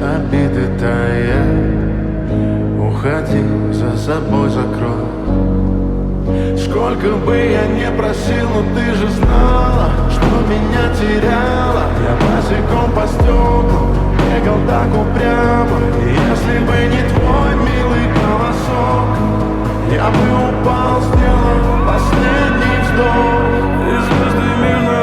обиды тая. Уходи, за собой закрой. Сколько бы я не просил, но ты же знала, что меня теряла. Я босиком по стеклам бегал так упрямо. И если бы не твой милый голосок, я бы упал, сделал последний вздох. И звезды мирно